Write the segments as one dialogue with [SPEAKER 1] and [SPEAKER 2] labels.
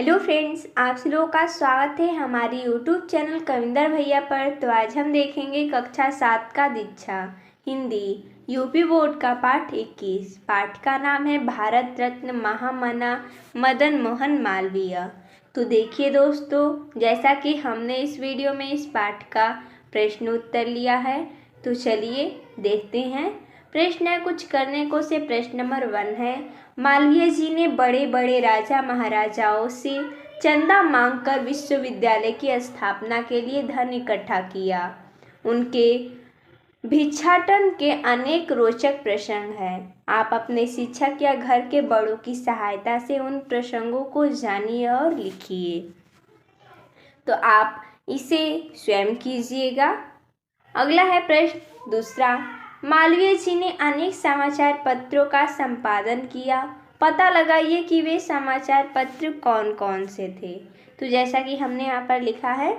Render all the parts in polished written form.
[SPEAKER 1] Hello friends, आप सब लोगों का स्वागत है हमारी यूट्यूब चैनल कविंदर भैया पर। तो आज हम देखेंगे कक्षा 7 का दीक्षा हिंदी यूपी बोर्ड का पाठ 21। पाठ का नाम है भारत रत्न महामना मदन मोहन मालवीय। तो देखिए दोस्तों, जैसा कि हमने इस वीडियो में इस पाठ का प्रश्न उत्तर लिया है, तो चलिए देखते हैं। प्रश्न है कुछ करने को से प्रश्न नंबर 1 है, मालवीय जी ने बड़े बड़े राजा महाराजाओं से चंदा मांगकर विश्वविद्यालय की स्थापना के लिए धन इकट्ठा किया। उनके भिक्षाटन के अनेक रोचक प्रसंग हैं। आप अपने शिक्षक या घर के बड़ों की सहायता से उन प्रसंगों को जानिए और लिखिए। तो आप इसे स्वयं कीजिएगा। अगला है प्रश्न दूसरा, मालवीय जी ने अनेक समाचार पत्रों का संपादन किया। पता लगाइए कि वे समाचार पत्र कौन कौन से थे। तो जैसा कि हमने यहाँ पर लिखा है,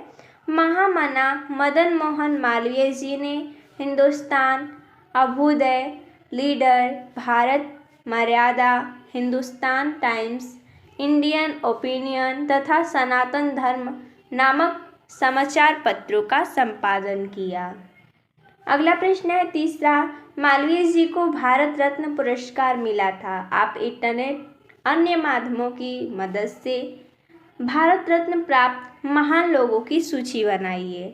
[SPEAKER 1] महामना मदन मोहन मालवीय जी ने हिंदुस्तान, अभ्युदय, लीडर, भारत मर्यादा, हिंदुस्तान टाइम्स, इंडियन ओपिनियन तथा सनातन धर्म नामक समाचार पत्रों का संपादन किया। अगला प्रश्न है तीसरा, मालवीय जी को भारत रत्न पुरस्कार मिला था। आप इंटरनेट अन्य माध्यमों की मदद से भारत रत्न प्राप्त महान लोगों की सूची बनाइए।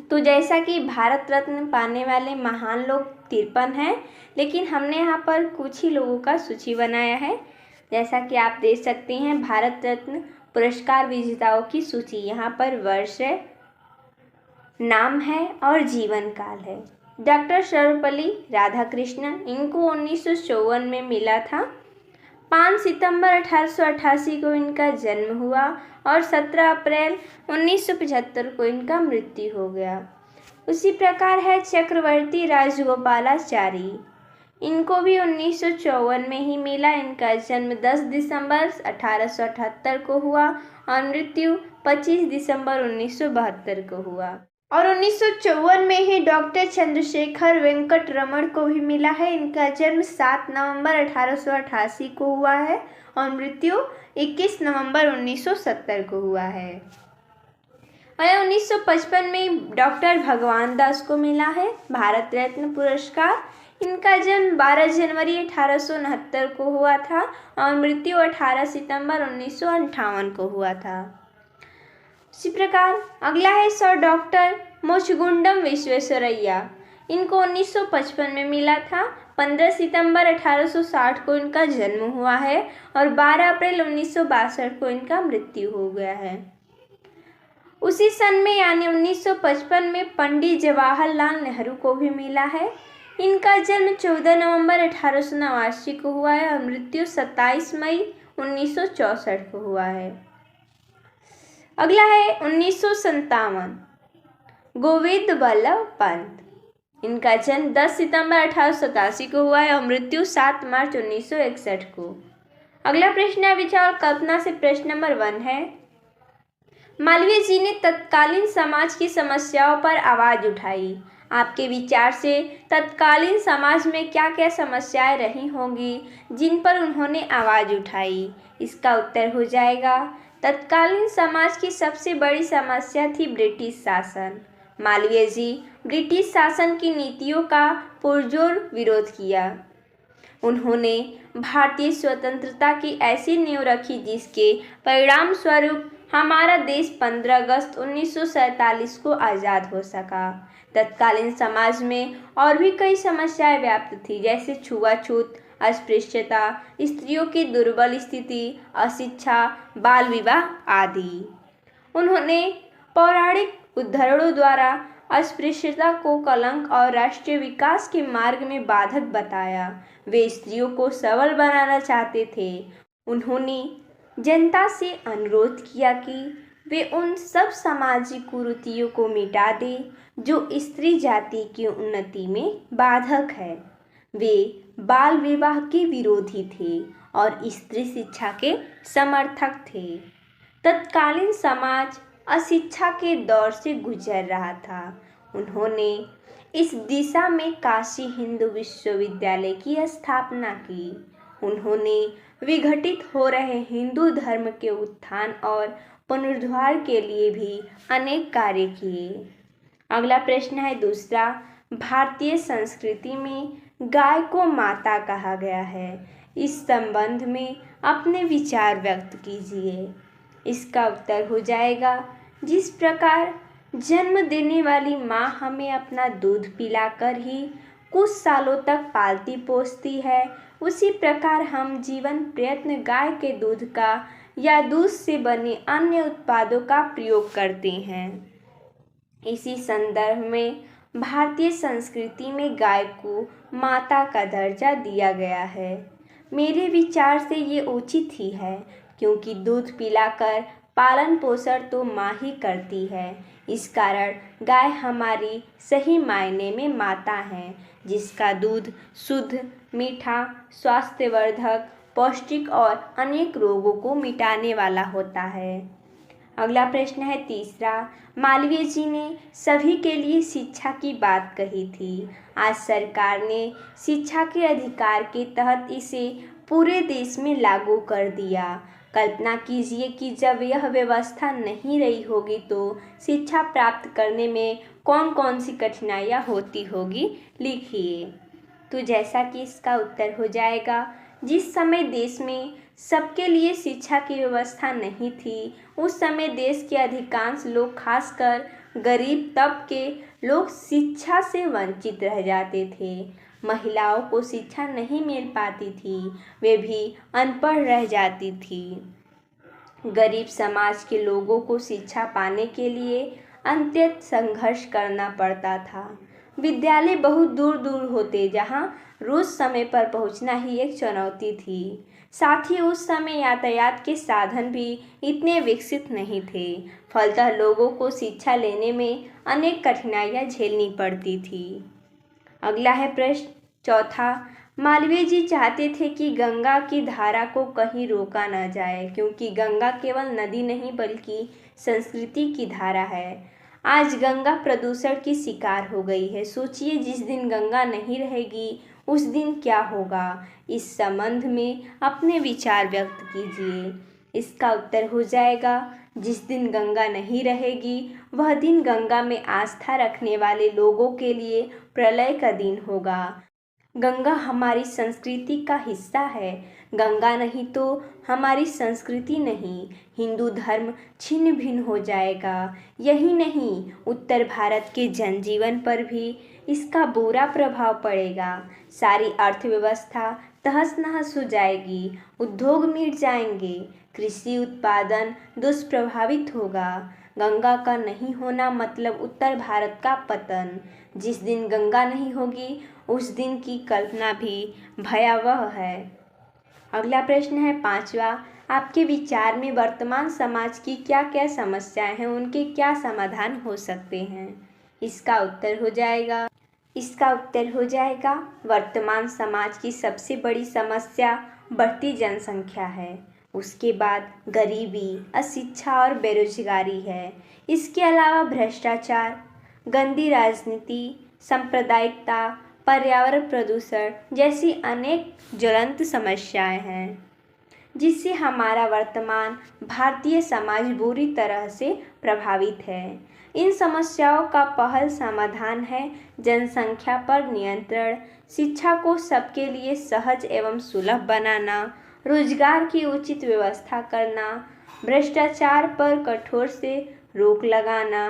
[SPEAKER 1] तो जैसा कि भारत रत्न पाने वाले महान लोग 53 हैं, लेकिन हमने यहाँ पर कुछ ही लोगों का सूची बनाया है। जैसा कि आप देख सकते हैं, भारत रत्न पुरस्कार विजेताओं की सूची। यहाँ पर वर्ष है, नाम है और जीवन काल है। डॉक्टर सर्वपल्ली राधाकृष्णन, इनको 1954 में मिला था। 5 सितंबर 1888 को इनका जन्म हुआ और 17 अप्रैल 1975 को इनका मृत्यु हो गया। उसी प्रकार है चक्रवर्ती राजगोपालाचारी, इनको भी 1954 में ही मिला। इनका जन्म 10 दिसंबर 1878 को हुआ और मृत्यु 25 दिसंबर 1972 को हुआ। और 1954 में ही डॉक्टर चंद्रशेखर वेंकट रमण को भी मिला है। इनका जन्म 7 नवंबर 1888 को हुआ है और मृत्यु 21 नवंबर 1970 को हुआ है। और 1955 में डॉक्टर भगवान दास को मिला है भारत रत्न पुरस्कार। इनका जन्म 12 जनवरी 1869 को हुआ था और मृत्यु 18 सितंबर 1958 को हुआ था। इसी प्रकार अगला है सर डॉक्टर मुचगुंडम विश्वेश्वरैया, इनको 1955 में मिला था। 15 सितंबर 1860 को इनका जन्म हुआ है और 12 अप्रैल 1962 को इनका मृत्यु हो गया है। उसी सन में यानी 1955 में पंडित जवाहरलाल नेहरू को भी मिला है। इनका जन्म 14 नवंबर 1889 को हुआ है और मृत्यु 27 मई 1964 को हुआ है। अगला है 1957, गोविंद बल्लभ पंत, इनका जन्म 10 सितंबर 1887 को हुआ है और मृत्यु 7 मार्च 1961 को। अगला प्रश्न है विचार और कल्पना से प्रश्न नंबर 1 है, मालवीय जी ने तत्कालीन समाज की समस्याओं पर आवाज़ उठाई। आपके विचार से तत्कालीन समाज में क्या क्या समस्याएं रही होंगी जिन पर उन्होंने आवाज़ उठाई? इसका उत्तर हो जाएगा, तत्कालीन समाज की सबसे बड़ी समस्या थी ब्रिटिश शासन। मालवीय जी ब्रिटिश शासन की नीतियों का पुरजोर विरोध किया। उन्होंने भारतीय स्वतंत्रता की ऐसी नींव रखी जिसके परिणाम स्वरूप हमारा देश 15 अगस्त 1947 को आज़ाद हो सका। तत्कालीन समाज में और भी कई समस्याएं व्याप्त थी, जैसे छुआछूत, अस्पृश्यता, स्त्रियों की दुर्बल स्थिति, अशिक्षा, बाल विवाह आदि। उन्होंने पौराणिक उद्धरणों द्वारा अस्पृश्यता को कलंक और राष्ट्रीय विकास के मार्ग में बाधक बताया। वे स्त्रियों को सबल बनाना चाहते थे। उन्होंने जनता से अनुरोध किया कि वे उन सब सामाजिक कुरीतियों को मिटा दें जो स्त्री जाति की उन्नति में बाधक है। वे बाल विवाह के विरोधी थे और स्त्री शिक्षा के समर्थक थे। तत्कालीन समाज अशिक्षा के दौर से गुजर रहा था। उन्होंने इस दिशा में काशी हिंदू विश्वविद्यालय की स्थापना की। उन्होंने विघटित हो रहे हिंदू धर्म के उत्थान और पुनरुद्धार के लिए भी अनेक कार्य किए। अगला प्रश्न है दूसरा, भारतीय संस्कृति में गाय को माता कहा गया है। इस संबंध में अपने विचार व्यक्त कीजिए। इसका उत्तर हो जाएगा, जिस प्रकार जन्म देने वाली माँ हमें अपना दूध पिलाकर ही कुछ सालों तक पालती पोसती है, उसी प्रकार हम जीवन प्रयत्न गाय के दूध का या दूध से बने अन्य उत्पादों का प्रयोग करते हैं। इसी संदर्भ में भारतीय संस्कृति में गाय को माता का दर्जा दिया गया है। मेरे विचार से ये उचित ही है, क्योंकि दूध पिलाकर पालन पोषण तो माँ ही करती है। इस कारण गाय हमारी सही मायने में माता है, जिसका दूध शुद्ध, मीठा, स्वास्थ्यवर्धक, पौष्टिक और अनेक रोगों को मिटाने वाला होता है। अगला प्रश्न है तीसरा, मालवीय जी ने सभी के लिए शिक्षा की बात कही थी। आज सरकार ने शिक्षा के अधिकार के तहत इसे पूरे देश में लागू कर दिया। कल्पना कीजिए कि जब यह व्यवस्था नहीं रही होगी तो शिक्षा प्राप्त करने में कौन कौन सी कठिनाइयाँ होती होगी, लिखिए। तो जैसा कि इसका उत्तर हो जाएगा, जिस समय देश में सबके लिए शिक्षा की व्यवस्था नहीं थी, उस समय देश के अधिकांश लोग, खासकर गरीब तबके लोग, शिक्षा से वंचित रह जाते थे। महिलाओं को शिक्षा नहीं मिल पाती थी, वे भी अनपढ़ रह जाती थी। गरीब समाज के लोगों को शिक्षा पाने के लिए अत्यंत संघर्ष करना पड़ता था। विद्यालय बहुत दूर दूर होते, जहाँ रोज समय पर पहुँचना ही एक चुनौती थी। साथ ही उस समय यातायात के साधन भी इतने विकसित नहीं थे। फलतः लोगों को शिक्षा लेने में अनेक कठिनाइयाँ झेलनी पड़ती थी। अगला है प्रश्न चौथा, मालवीय जी चाहते थे कि गंगा की धारा को कहीं रोका न जाए, क्योंकि गंगा केवल नदी नहीं बल्कि संस्कृति की धारा है। आज गंगा प्रदूषण की शिकार हो गई है। सोचिए, जिस दिन गंगा नहीं रहेगी उस दिन क्या होगा। इस संबंध में अपने विचार व्यक्त कीजिए। इसका उत्तर हो जाएगा, जिस दिन गंगा नहीं रहेगी वह दिन गंगा में आस्था रखने वाले लोगों के लिए प्रलय का दिन होगा। गंगा हमारी संस्कृति का हिस्सा है। गंगा नहीं तो हमारी संस्कृति नहीं, हिंदू धर्म छिन्न भिन्न हो जाएगा। यही नहीं, उत्तर भारत के जनजीवन पर भी इसका बुरा प्रभाव पड़ेगा। सारी अर्थव्यवस्था तहस नहस हो जाएगी, उद्योग मिट जाएंगे, कृषि उत्पादन दुष्प्रभावित होगा। गंगा का नहीं होना मतलब उत्तर भारत का पतन। जिस दिन गंगा नहीं होगी उस दिन की कल्पना भी भयावह है। अगला प्रश्न है पांचवा, आपके विचार में वर्तमान समाज की क्या क्या समस्याएं हैं, उनके क्या समाधान हो सकते हैं। इसका उत्तर हो जाएगा वर्तमान समाज की सबसे बड़ी समस्या बढ़ती जनसंख्या है। उसके बाद गरीबी, अशिक्षा और बेरोजगारी है। इसके अलावा भ्रष्टाचार, गंदी राजनीति, सांप्रदायिकता, पर्यावरण प्रदूषण जैसी अनेक ज्वलंत समस्याएं हैं, जिससे हमारा वर्तमान भारतीय समाज बुरी तरह से प्रभावित है। इन समस्याओं का पहल समाधान है जनसंख्या पर नियंत्रण, शिक्षा को सबके लिए सहज एवं सुलभ बनाना, रोजगार की उचित व्यवस्था करना, भ्रष्टाचार पर कठोर से रोक लगाना,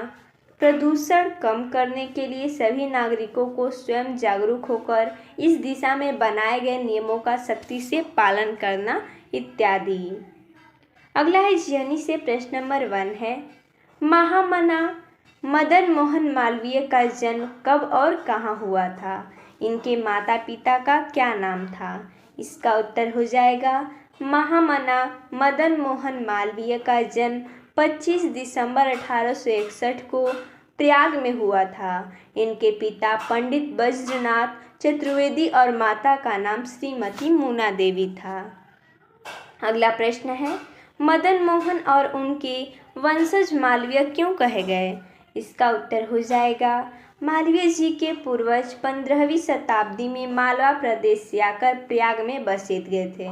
[SPEAKER 1] प्रदूषण कम करने के लिए सभी नागरिकों को स्वयं जागरूक होकर इस दिशा में बनाए गए नियमों का सख्ती से पालन करना इत्यादि। अगला है जर्नी से प्रश्न नंबर 1 है, महामना मदन मोहन मालवीय का जन्म कब और कहाँ हुआ था। इनके माता पिता का क्या नाम था। इसका उत्तर हो जाएगा, महामना मदन मोहन मालवीय का जन्म 25 दिसंबर 1861 को प्रयाग में हुआ था। इनके पिता पंडित वज्रनाथ चतुर्वेदी और माता का नाम श्रीमती मूना देवी था। अगला प्रश्न है, मदन मोहन और उनके वंशज मालवीय क्यों कहे गए। इसका उत्तर हो जाएगा मालवीय जी के पूर्वज 15वीं शताब्दी में मालवा प्रदेश से आकर प्रयाग में बसे गए थे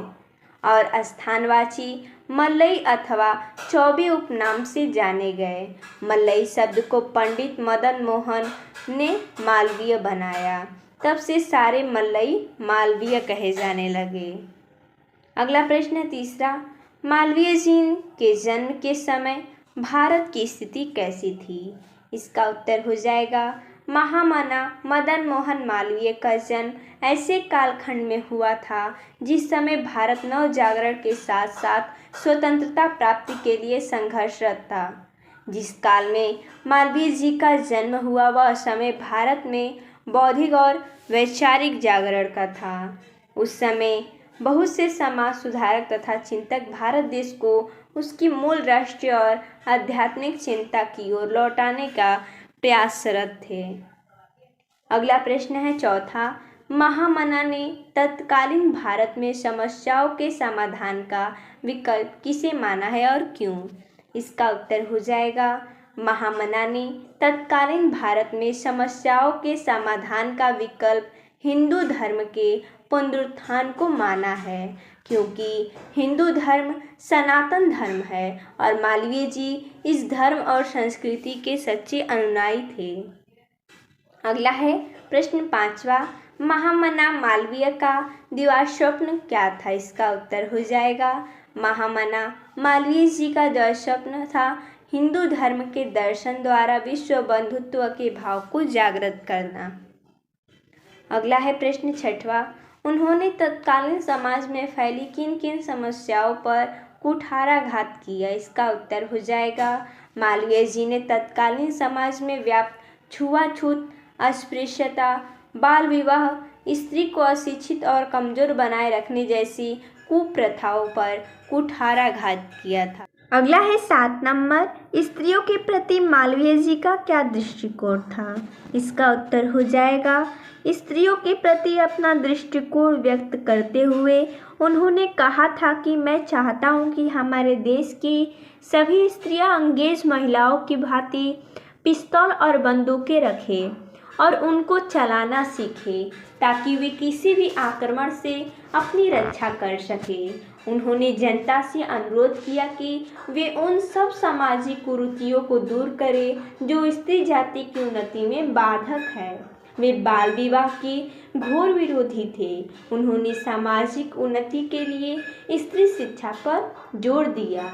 [SPEAKER 1] और स्थानवाची मल्लई अथवा चौबे उपनाम से जाने गए। मल्लई शब्द को पंडित मदन मोहन ने मालवीय बनाया, तब से सारे मल्लई मालवीय कहे जाने लगे। अगला प्रश्न है तीसरा, मालवीय जी के जन्म के समय भारत की स्थिति कैसी थी? इसका उत्तर हो जाएगा महामना मदन मोहन मालवीय का जन्म ऐसे कालखंड में हुआ था जिस समय भारत नव जागरण के साथ साथ स्वतंत्रता प्राप्ति के लिए संघर्षरत था। जिस काल में मालवीय जी का जन्म हुआ वह समय भारत में बौद्धिक और वैचारिक जागरण का था। उस समय बहुत से समाज सुधारक तथा चिंतक भारत देश को उसकी मूल राष्ट्रीय और आध्यात्मिक चिंता की ओर लौटाने का प्रयासरत थे। अगला प्रश्न है चौथा, महामना ने तत्कालीन भारत में समस्याओं के समाधान का विकल्प किसे माना है और क्यों? इसका उत्तर हो जाएगा महामना ने तत्कालीन भारत में समस्याओं के समाधान का विकल्प हिंदू धर्म के पुनरुत्थान को माना है, क्योंकि हिंदू धर्म सनातन धर्म है और मालवीय जी इस धर्म और संस्कृति के सच्चे अनुयायी थे। अगला है प्रश्न पांचवा, महामना मालवीय का दिवास्वप्न क्या था? इसका उत्तर हो जाएगा महामना मालवीय जी का दिवास्वप्न था हिंदू धर्म के दर्शन द्वारा विश्व बंधुत्व के भाव को जागृत करना। अगला है प्रश्न छठवा, उन्होंने तत्कालीन समाज में फैली किन किन समस्याओं पर कुठाराघात किया? इसका उत्तर हो जाएगा मालवीय जी ने तत्कालीन समाज में व्याप्त छुआछूत, अस्पृश्यता, बाल विवाह, स्त्री को अशिक्षित और कमजोर बनाए रखने जैसी कुप्रथाओं पर कुठाराघात किया था। अगला है 7 नंबर, स्त्रियों के प्रति मालवीय जी का क्या दृष्टिकोण था? इसका उत्तर हो जाएगा स्त्रियों के प्रति अपना दृष्टिकोण व्यक्त करते हुए उन्होंने कहा था कि मैं चाहता हूं कि हमारे देश की सभी स्त्रियां अंग्रेज महिलाओं की भांति पिस्तौल और बंदूकें रखें और उनको चलाना सीखें ताकि वे किसी भी आक्रमण से अपनी रक्षा कर सकें। उन्होंने जनता से अनुरोध किया कि वे उन सब सामाजिक कुरीतियों को दूर करें जो स्त्री जाति की उन्नति में बाधक है। वे बाल विवाह के घोर विरोधी थे। उन्होंने सामाजिक उन्नति के लिए स्त्री शिक्षा पर जोर दिया।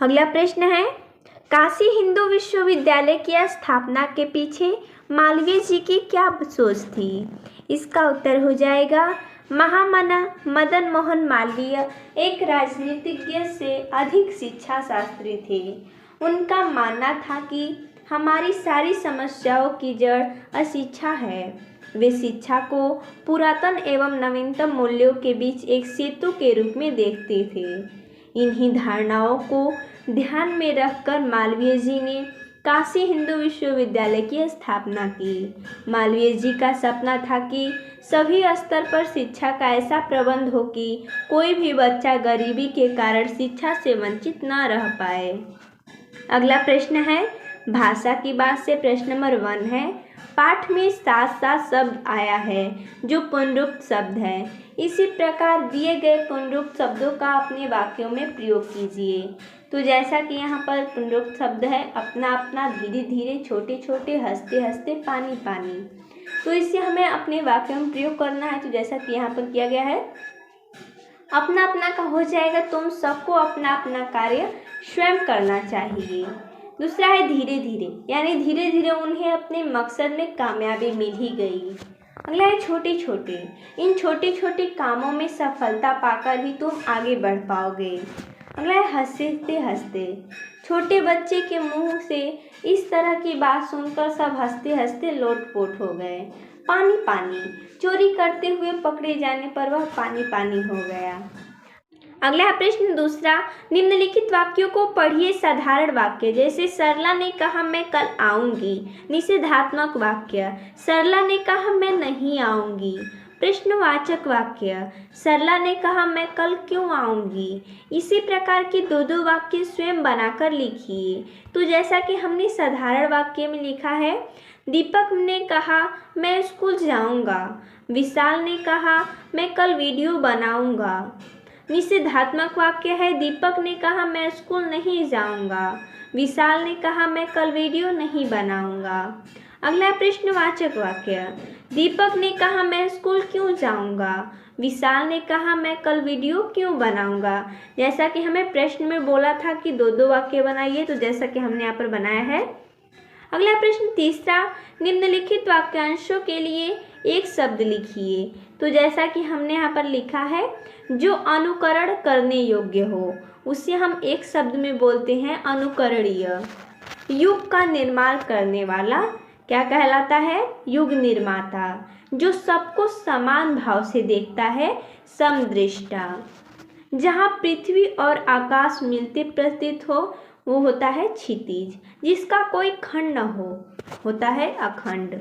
[SPEAKER 1] अगला प्रश्न है, काशी हिंदू विश्वविद्यालय की स्थापना के पीछे मालवीय जी की क्या सोच थी? इसका उत्तर हो जाएगा महामना मदन मोहन मालवीय एक राजनीतिज्ञ से अधिक शिक्षा शास्त्री थे। उनका मानना था कि हमारी सारी समस्याओं की जड़ अशिक्षा है। वे शिक्षा को पुरातन एवं नवीनतम मूल्यों के बीच एक सेतु के रूप में देखते थे। इन्हीं धारणाओं को ध्यान में रखकर मालवीय जी ने काशी हिंदू विश्वविद्यालय की स्थापना की। मालवीय जी का सपना था कि सभी स्तर पर शिक्षा का ऐसा प्रबंध हो कि कोई भी बच्चा गरीबी के कारण शिक्षा से वंचित न रह पाए। अगला प्रश्न है, भाषा की बात से प्रश्न नंबर 1 है, पाठ में 7 शब्द आया है जो पुनरुक्त शब्द है। इसी प्रकार दिए गए पुनरुक्त शब्दों का अपने वाक्यों में प्रयोग कीजिए। तो जैसा कि यहाँ पर पुनरुक्त शब्द है अपना अपना, धीरे धीरे, छोटे छोटे, हंसते हंसते, पानी पानी, तो इसे हमें अपने वाक्यों में प्रयोग करना है। तो जैसा कि यहाँ पर किया गया है, अपना अपना का हो जाएगा तुम सबको अपना अपना कार्य स्वयं करना चाहिए। दूसरा है धीरे धीरे, यानी धीरे धीरे उन्हें अपने मकसद में कामयाबी मिल ही गई। अगला है छोटे छोटे, इन छोटे छोटे कामों में सफलता पाकर ही तुम आगे बढ़ पाओगे। अगला है हंसते हंसते, छोटे बच्चे के मुंह से इस तरह की बात सुनकर सब हंसते हंसते लोटपोट हो गए। पानी पानी, चोरी करते हुए पकड़े जाने पर वह पानी पानी हो गया। अगला प्रश्न दूसरा, निम्नलिखित वाक्यों को पढ़िए। साधारण वाक्य जैसे सरला ने कहा मैं कल आऊंगी। निषेधात्मक वाक्य, सरला ने कहा मैं नहीं आऊंगी। प्रश्नवाचक वाक्य। सरला ने कहा मैं कल क्यों आऊँगी। इसी प्रकार के दो दो वाक्य स्वयं बनाकर लिखिए। तो जैसा कि हमने साधारण वाक्य में लिखा है, दीपक ने कहा मैं स्कूल जाऊँगा। विशाल ने कहा मैं कल वीडियो बनाऊँगा। निषेधात्मक वाक्य है, दीपक ने कहा मैं स्कूल नहीं जाऊँगा। विशाल ने कहा मैं कल वीडियो नहीं बनाऊँगा। अगला प्रश्नवाचक वाक्य। दीपक ने कहा मैं स्कूल क्यों जाऊंगा। विशाल ने कहा मैं कल वीडियो क्यों बनाऊंगा। जैसा कि हमें प्रश्न में बोला था कि दो दो वाक्य बनाइए, तो जैसा कि हमने यहाँ पर बनाया है। अगला प्रश्न तीसरा, निम्नलिखित वाक्यांशों के लिए एक शब्द लिखिए। तो जैसा कि हमने यहाँ पर लिखा है, जो अनुकरण करने योग्य हो उसे हम एक शब्द में बोलते हैं अनुकरणीय। युग का निर्माण करने वाला क्या कहलाता है, युग निर्माता। जो सबको समान भाव से देखता है, समदृष्टा। जहाँ पृथ्वी और आकाश मिलते प्रतीत हो वो होता है क्षितिज। जिसका कोई खंड न हो होता है अखंड।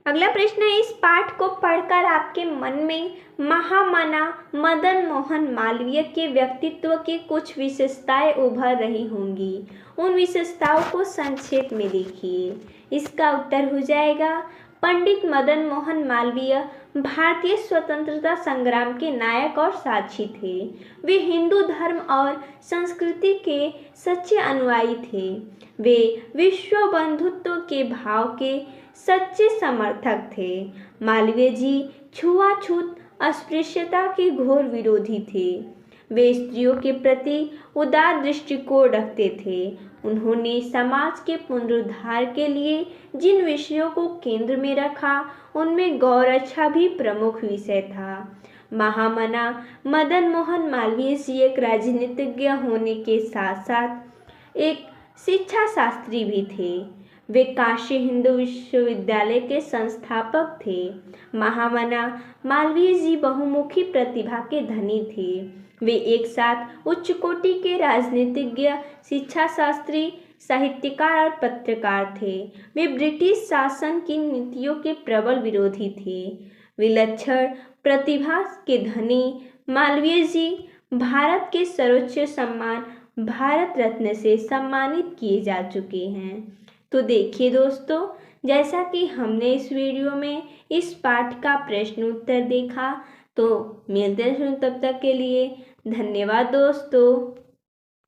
[SPEAKER 1] अगला प्रश्न है, इस पाठ को पढ़कर आपके मन में महामना मदन मोहन मालवीय के व्यक्तित्व की कुछ विशेषताएं उभर रही होंगी। उन विशेषताओं को संक्षेप में लिखिए। इसका उत्तर हो जाएगा, पंडित मदन मोहन मालवीय भारतीय स्वतंत्रता संग्राम के नायक और साक्षी थे। वे हिंदू धर्म और संस्कृति के सच्चे अनुयायी थे। वे विश्व बंधुत्व के भाव के सच्चे समर्थक थे। मालवीय जी छुआछूत अस्पृश्यता के घोर विरोधी थे। वे स्त्रियों के प्रति उदार दृष्टिकोण रखते थे। उन्होंने समाज के पुनरुद्धार के लिए जिन विषयों को केंद्र में रखा उनमें गौरक्षा भी प्रमुख विषय था। महामना मदन मोहन मालवीय जी एक राजनीतिज्ञ होने के साथ साथ एक शिक्षा शास्त्री भी थे। वे काशी हिंदू विश्वविद्यालय के संस्थापक थे। महामना मालवीय जी बहुमुखी प्रतिभा के धनी थे। वे एक साथ उच्च कोटि के राजनीतिज्ञ, शिक्षा शास्त्री, साहित्यकार और पत्रकार थे। वे ब्रिटिश शासन की नीतियों के प्रबल विरोधी थे। विलक्षण प्रतिभा के धनी मालवीय जी भारत के सर्वोच्च सम्मान भारत रत्न से सम्मानित किए जा चुके हैं। तो देखिए दोस्तों, जैसा कि हमने इस वीडियो में इस पाठ का प्रश्न उत्तर देखा, तो मिलते हैं तब तक के लिए धन्यवाद दोस्तों।